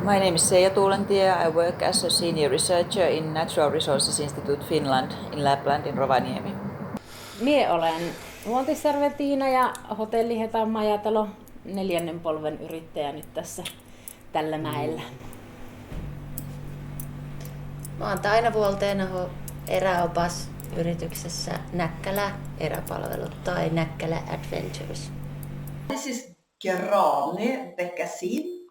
My name is Seija Tuulentie. I work as a senior researcher in Natural Resources Institute Finland in Lapland in Rovaniemi. Mie olen Muotisjärven Tiina ja Hotellihetan majatalo 4. polven yrittäjä nyt tässä tällä mäellä. Mä oon Taina Vuolteenaho, eräopas yrityksessä Näkkälä Eräpalvelut tai Näkkälä Adventures. This is Gerane Beckasin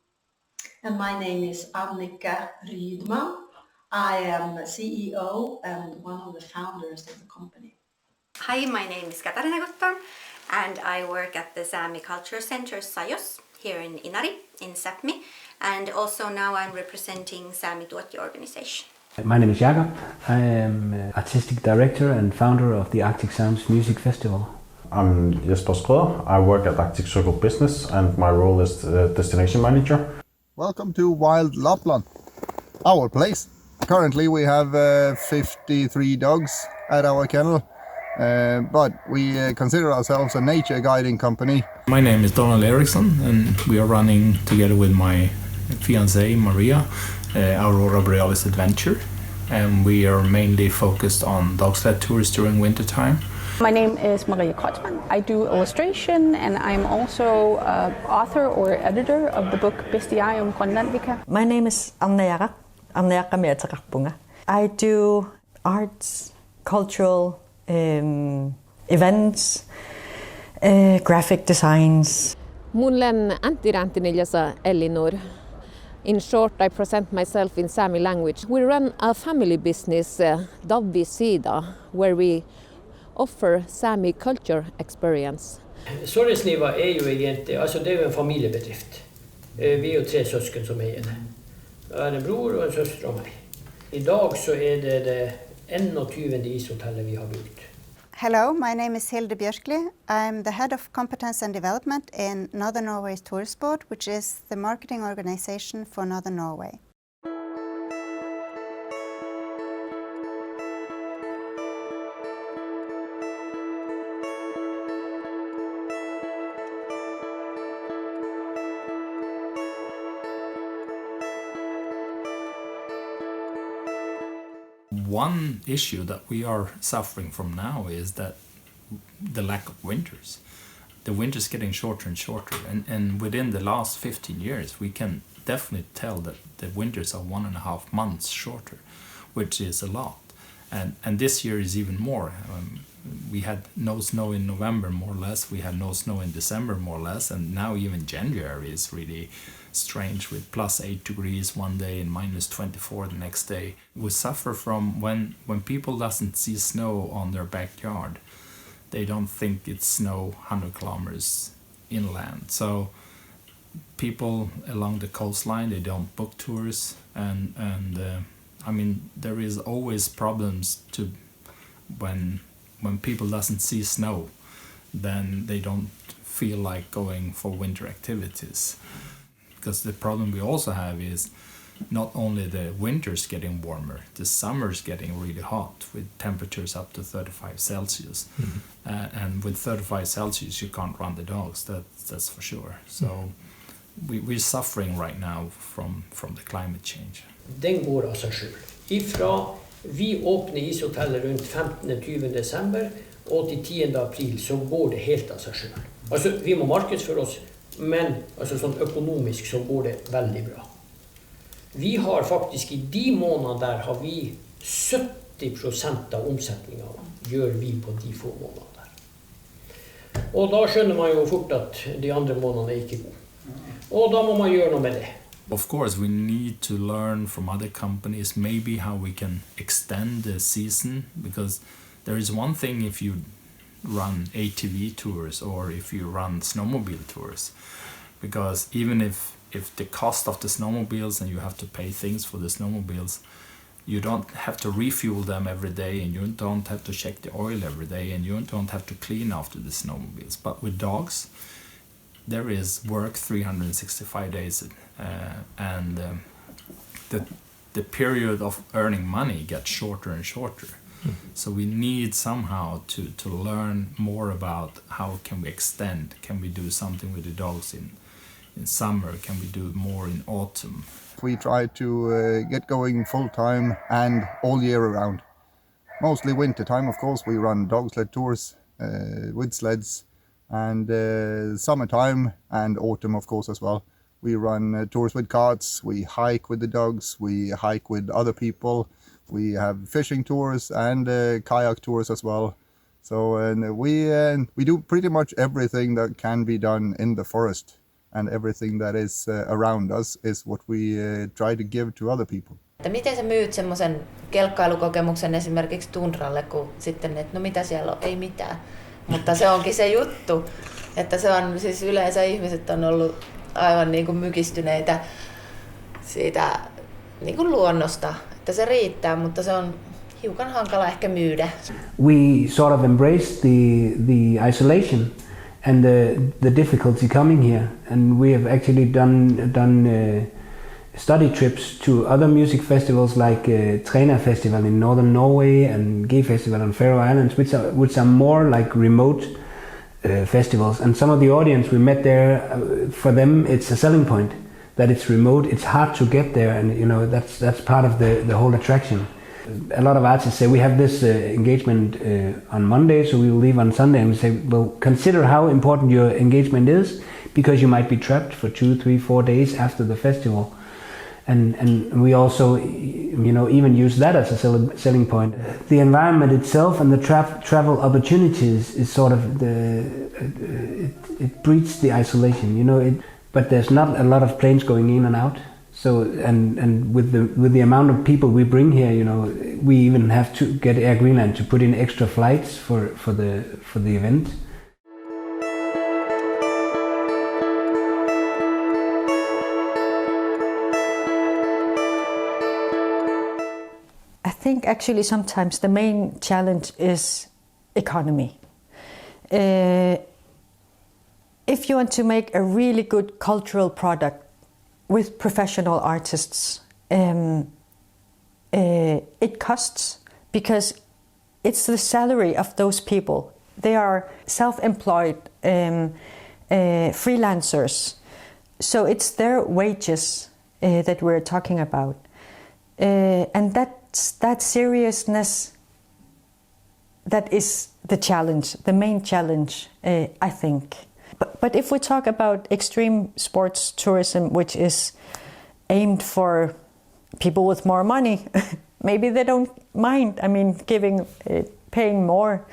and my name is Annika Rydman. I am CEO and one of the founders of the company. Hi, my name is Katarina Guttorm and I work at the Sami Culture Center Sajos here in Inari in Sápmi, and also now I'm representing Sami Tuotti organization. My name is Jakob. I am artistic director and founder of the Arctic Sounds Music Festival. I'm Jesper Schrøder. I work at Arctic Circle Business and my role is the destination manager. Welcome to Wild Lapland, our place. Currently we have 53 dogs at our kennel, but we consider ourselves a nature guiding company. My name is Donald Eriksson and we are running together with my fiancée Maria Aurora Borealis Adventure, and we are mainly focused on dog sled tours during winter time. My name is Maria Kotzmann. I do illustration and I'm also author or editor of the book Bestiarium Grønlandica. My name is Anna Jara Meetakapunga. I do arts, cultural events, graphic designs. Mun Antti Ranttinen Elinor. In short, I present myself in Sami language. We run a family business, Davvi Sida, where we offer Sami culture experience. Sorresniva är ju egentligen, alltså det är ju en familjebedrift. Vi är ju 3 syskon som äger det. Jag är en bror och en syster och mig. Idag så är det 21 ishotellet vi har byggt. Hello, my name is Hilde Björkli. I'm the head of competence and development in Northern Norway's Tourist Board, which is the marketing organization for Northern Norway. One issue that we are suffering from now is that the lack of winters. The winter's getting shorter and shorter, and within the last 15 years we can definitely tell that the winters are 1.5 months shorter, which is a lot. And this year is even more. We had no snow in November more or less, we had no snow in December more or less, and now even January is really strange with +8 degrees one day and -24 the next day. We suffer from when people doesn't see snow on their backyard, they don't think it's snow 100 kilometers inland. So people along the coastline, they don't book tours, and I mean there is always problems to when people doesn't see snow, then they don't feel like going for winter activities. Because the problem we also have is not only the winters getting warmer, the summers getting really hot with temperatures up to 35 Celsius. Mm-hmm. And with 35 Celsius you can't run the dogs, that's for sure. So we're suffering right now from the climate change. Den går av sig själv. Ifra vi åpner ishotellet rundt 15-20 desember og til 10. april så går det helt av seg selv. Altså vi må markedsføre oss, men altså sånn økonomisk så går det veldig bra. Vi har faktisk i de månedene der har vi 70% av omsetningen gjør vi på de få månedene der. Og da skjønner man jo fort at de andre månedene er ikke gode. Og da må man gjøre noe med det. Of course, we need to learn from other companies maybe how we can extend the season, because there is one thing if you run ATV tours or if you run snowmobile tours, because even if the cost of the snowmobiles and you have to pay things for the snowmobiles, you don't have to refuel them every day and you don't have to check the oil every day and you don't have to clean after the snowmobiles. But with dogs, there is work 365 days and the period of earning money gets shorter and shorter. Mm-hmm. So we need somehow to learn more about how can we extend, can we do something with the dogs in summer? Can we do more in autumn? We try to get going full time and all year around. Mostly winter time, of course, we run dog sled tours with sleds, and summertime and autumn, of course, as well. We run tours with carts, we hike with the dogs, we hike with other people, we have fishing tours and kayak tours as well. So we do pretty much everything that can be done in the forest, and everything that is around us is what we try to give to other people. Miten sä myyt semmoisen kelkkailukokemuksen esimerkiksi tundralle, kun sitten, että no mitä siellä on, ei mitään. Mutta se onkin se juttu, että se on siis yleensä ihmiset on ollut aivan niin kuin mykistyneitä siitä niin kuin luonnosta, että se riittää, mutta se on hiukan hankala ehkä myydä. We sort of embrace the isolation and the difficulty coming here, and we have actually done study trips to other music festivals like Trena Festival in northern Norway and G Festival on Faroe Islands, which are more like remote festivals. And some of the audience we met there, for them it's a selling point that it's remote, it's hard to get there, and you know that's part of the whole attraction. A lot of artists say we have this engagement on Monday, so we will leave on Sunday, and we say, well, consider how important your engagement is, because you might be trapped for 2, 3, 4 days after the festival. And we also, you know, even use that as a selling point. The environment itself and the travel opportunities is sort of it breeds the isolation, you know. But there's not a lot of planes going in and out. So and with the amount of people we bring here, you know, we even have to get Air Greenland to put in extra flights for the event. I think actually sometimes the main challenge is economy. If you want to make a really good cultural product with professional artists, it costs, because it's the salary of those people. They are self-employed freelancers, so it's their wages that we're talking about, and that seriousness, that is the challenge, the main challenge, I think. But if we talk about extreme sports tourism, which is aimed for people with more money, maybe they don't mind. I mean, paying more.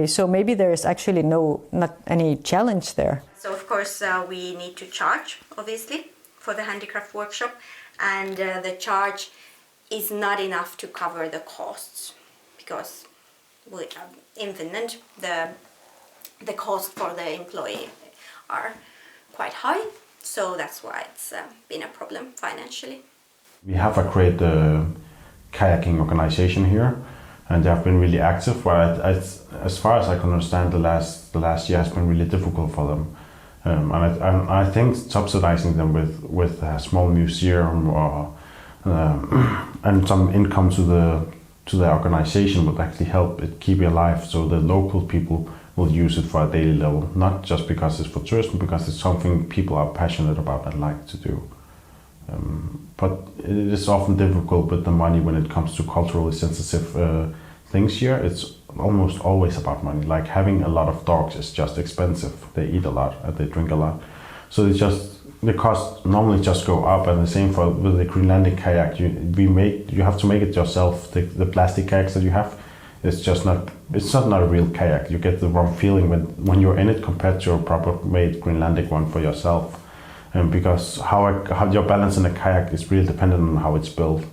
So maybe there is actually not any challenge there. So of course we need to charge, obviously, for the handicraft workshop, and the charge is not enough to cover the costs, because in Finland the cost for the employee are quite high, so that's why it's been a problem financially. We have a great kayaking organization here, and they have been really active. But as far as I can understand, the last year has been really difficult for them, and I think subsidizing them with a small museum or and some income to the organization would actually help it keep it alive, so the local people will use it for a daily level, not just because it's for tourism, because it's something people are passionate about and like to do. But it is often difficult with the money when it comes to culturally sensitive things here. It's almost always about money. Like having a lot of dogs is just expensive. They eat a lot and they drink a lot. So the costs normally just go up, and the same with the Greenlandic kayak. You have to make it yourself. The plastic kayaks that you have, it's not a real kayak. You get the wrong feeling when you're in it compared to a proper made Greenlandic one for yourself. Because how your balance in a kayak is really dependent on how it's built.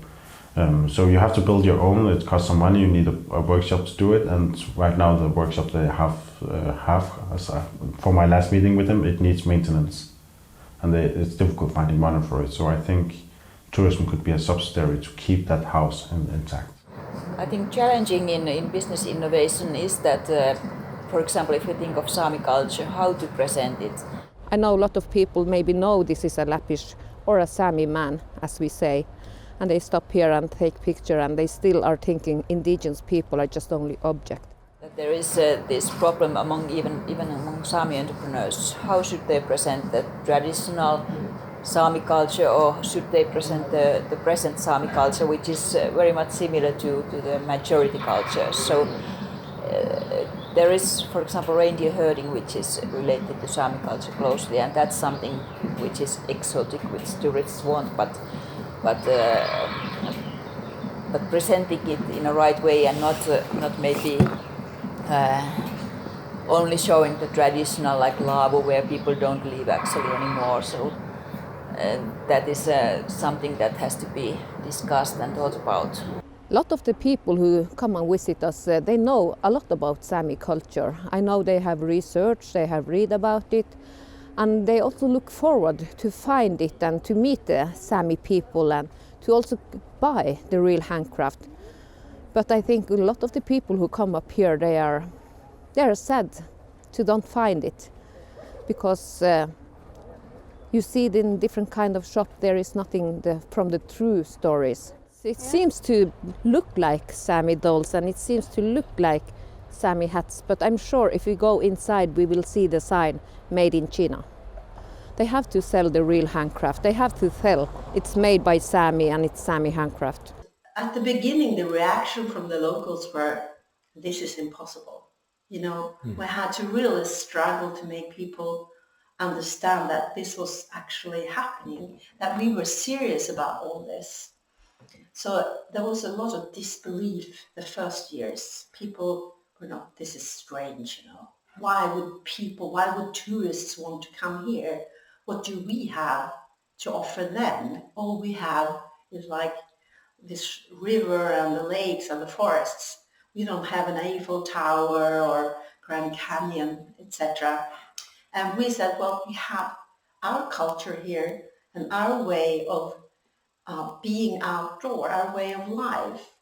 So you have to build your own. It costs some money. You need a workshop to do it. And right now the workshop they have for my last meeting with them, it needs maintenance, and it's difficult finding money for it. So I think tourism could be a subsidiary to keep that house intact. I think challenging in business innovation is that, for example, if you think of Sami culture, how to present it. I know a lot of people maybe know this is a Lappish or a Sami man, as we say, and they stop here and take picture, and they still are thinking indigenous people are just only object. There is this problem among even among Sami entrepreneurs. How should they present the traditional Sami culture, or should they present the present Sami culture, which is very much similar to the majority culture? So there is, for example, reindeer herding, which is related to Sami culture closely, and that's something which is exotic, which tourists want, but presenting it in a right way and not maybe only showing the traditional like Lavo, where people don't live actually anymore. So that is something that has to be discussed and thought about. A lot of the people who come and visit us, they know a lot about Sami culture. I know they have researched, they have read about it, and they also look forward to find it and to meet the Sami people and to also buy the real handcraft. But I think a lot of the people who come up here, they are sad to don't find it, because you see it in different kind of shop. There is nothing from the true stories. It seems to look like Sami dolls and it seems to look like Sami hats, but I'm sure if we go inside we will see the sign made in China. They have to sell the real handcraft. They have to tell it's made by Sami and it's Sami handcraft. At the beginning, the reaction from the locals were, this is impossible. You know, we had to really struggle to make people understand that this was actually happening, that we were serious about all this. So there was a lot of disbelief the first years. People were not, this is strange, you know. Why would tourists want to come here? What do we have to offer them? All we have is like this river and the lakes and the forests. We don't have an Eiffel Tower or Grand Canyon, etc. And we said, well, we have our culture here and our way of being outdoor, our way of life.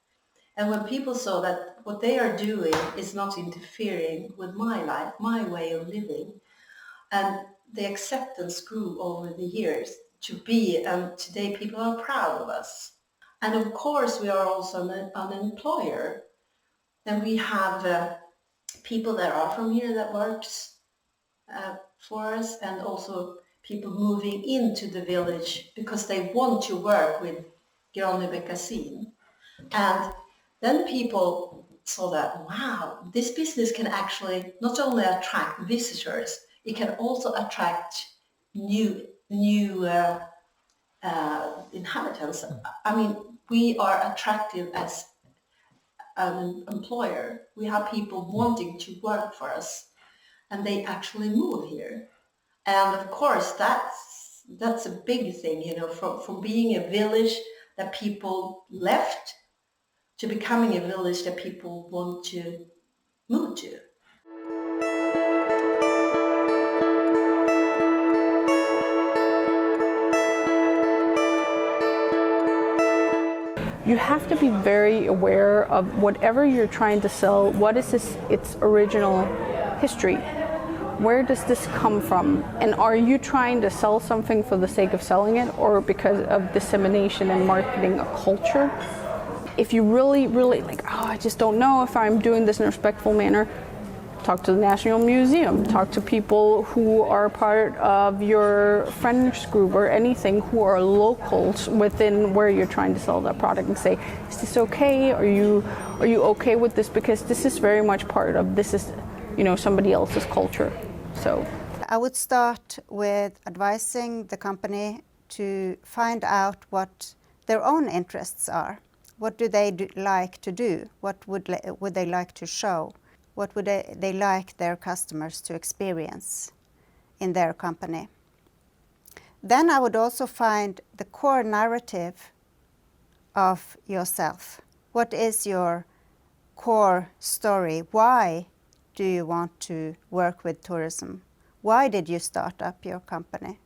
And when people saw that what they are doing is not interfering with my life, my way of living, and the acceptance grew over the years to be, and today people are proud of us. And of course, we are also an employer. And we have people that are from here that works for us, and also people moving into the village because they want to work with Granebekkasin. And then people saw that, wow, this business can actually not only attract visitors, it can also attract new inhabitants. I mean, we are attractive as an employer. We have people wanting to work for us, and they actually move here. And of course, that's a big thing, you know, from being a village that people left to becoming a village that people want to move to. You have to be very aware of whatever you're trying to sell. What is its original history? Where does this come from? And are you trying to sell something for the sake of selling it, or because of dissemination and marketing a culture? If you really like, I just don't know if I'm doing this in a respectful manner, talk to the National Museum, talk to people who are part of your friends group or anything who are locals within where you're trying to sell that product, and say, is this okay? Are you okay with this? Because this is very much part of, this is, you know, somebody else's culture. So I would start with advising the company to find out what their own interests are. What do they like to do? What would they like to show? What would they like their customers to experience in their company? Then I would also find the core narrative of yourself. What is your core story? Why do you want to work with tourism? Why did you start up your company?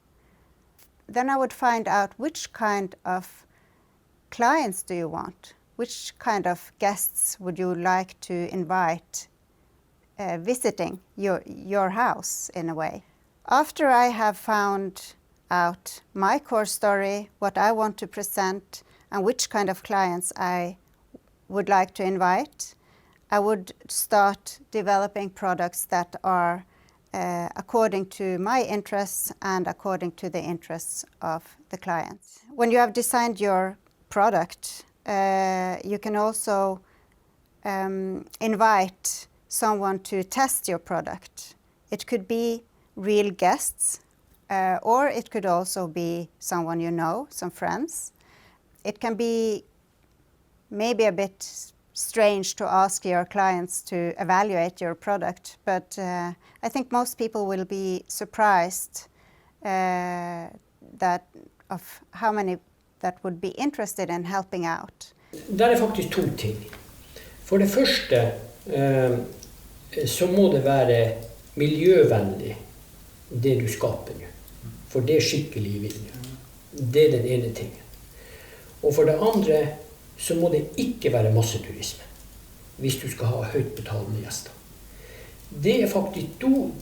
Then I would find out which kind of clients do you want? Which kind of guests would you like to invite visiting your house in a way? After I have found out my core story, what I want to present, and which kind of clients I would like to invite, I would start developing products that are according to my interests and according to the interests of the clients. When you have designed your product, you can also invite someone to test your product. It could be real guests, or it could also be someone you know, some friends. It can be maybe a bit strange to ask your clients to evaluate your product, but I think most people will be surprised of how many that would be interested in helping out. Der er faktisk to ting. For det første så må det være miljøvennlig det du skaper nå. For det er skikkelig vilje. Det er den ene tingen. Og for det andre så må det ikke være masseturisme hvis du skal ha høyt betalende gjester. Det er faktisk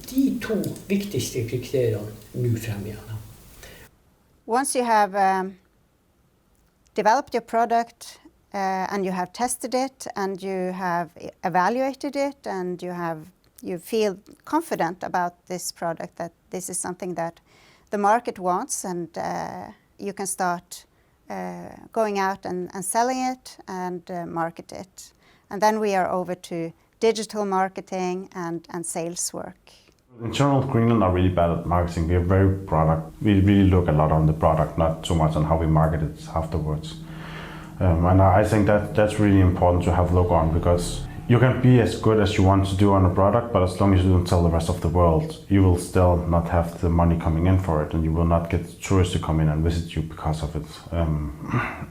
de to viktigste kriteriene nå frem igjen. Once you have developed your product and you have tested it and you have evaluated it and you feel confident about this product, that this is something that the market wants, and you can start going out and selling it and market it. And then we are over to digital marketing and sales work. In general, Greenland are really bad at marketing. We are very product. We really look a lot on the product, not so much on how we market it afterwards. And I think that's really important to have logo on, because you can be as good as you want to do on a product, but as long as you don't tell the rest of the world, you will still not have the money coming in for it, and you will not get tourists to come in and visit you because of it.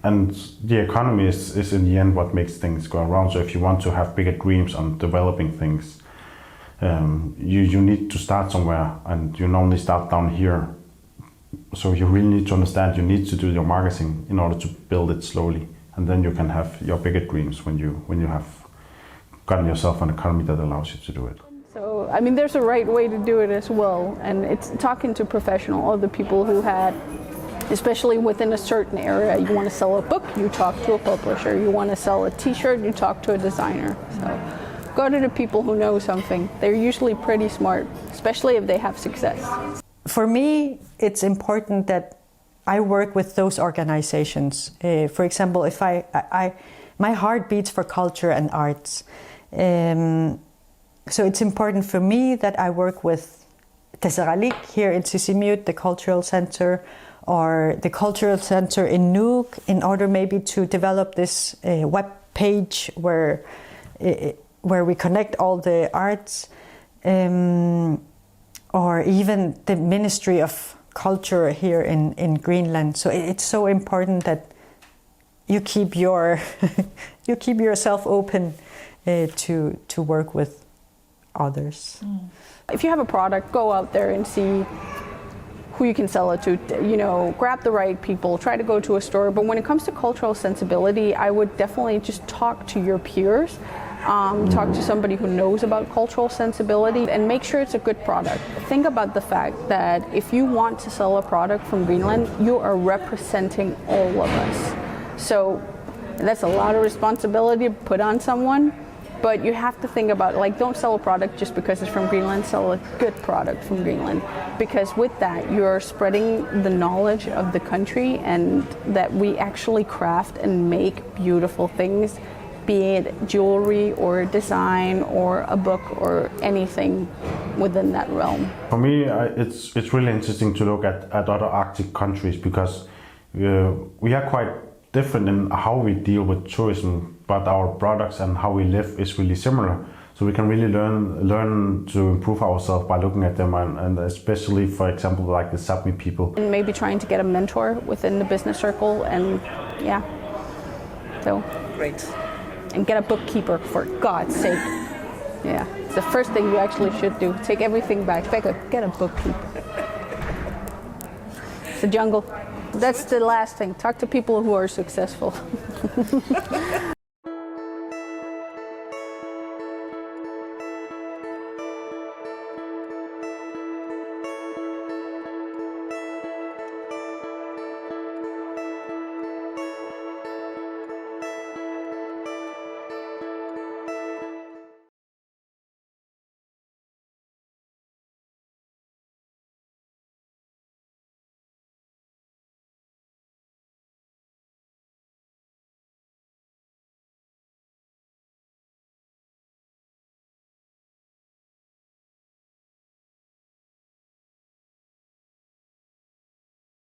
And the economy is in the end what makes things go around. So if you want to have bigger dreams on developing things, you need to start somewhere, and you normally start down here. So you really need to understand you need to do your marketing in order to build it slowly, and then you can have your bigger dreams when you have gotten yourself an economy that allows you to do it. So, I mean, there's a right way to do it as well, and it's talking to professional, other people who had, especially within a certain area, you want to sell a book, you talk to a publisher, you want to sell a t-shirt, you talk to a designer. So go to the people who know something. They're usually pretty smart, especially if they have success. For me, it's important that I work with those organizations. For example, if my heart beats for culture and arts. So it's important for me that I work with Tesseralik here in Sisimiut, the cultural center, or the cultural center in Nuuk, in order maybe to develop this web page where we connect all the arts, or even the Ministry of Culture here in Greenland. So it's so important that you keep yourself open to work with others. If you have a product, go out there and see who you can sell it to. You know, grab the right people, try to go to a store. But when it comes to cultural sensibility, I would definitely just talk to your peers. Talk to somebody who knows about cultural sensibility, and make sure it's a good product. Think about the fact that if you want to sell a product from Greenland, you are representing all of us. So that's a lot of responsibility to put on someone, but you have to think about, like, don't sell a product just because it's from Greenland, sell a good product from Greenland. Because with that, you're spreading the knowledge of the country, and that we actually craft and make beautiful things, be it jewelry or design or a book or anything within that realm. For me, it's really interesting to look at other Arctic countries, because we are quite different in how we deal with tourism, but our products and how we live is really similar. So we can really learn to improve ourselves by looking at them, and especially, for example, like the Sapmi people. And maybe trying to get a mentor within the business circle, and yeah, so. Great. And get a bookkeeper, for God's sake. Yeah, it's the first thing you actually should do. Take everything back. Becca, get a bookkeeper. It's the jungle. That's the last thing. Talk to people who are successful.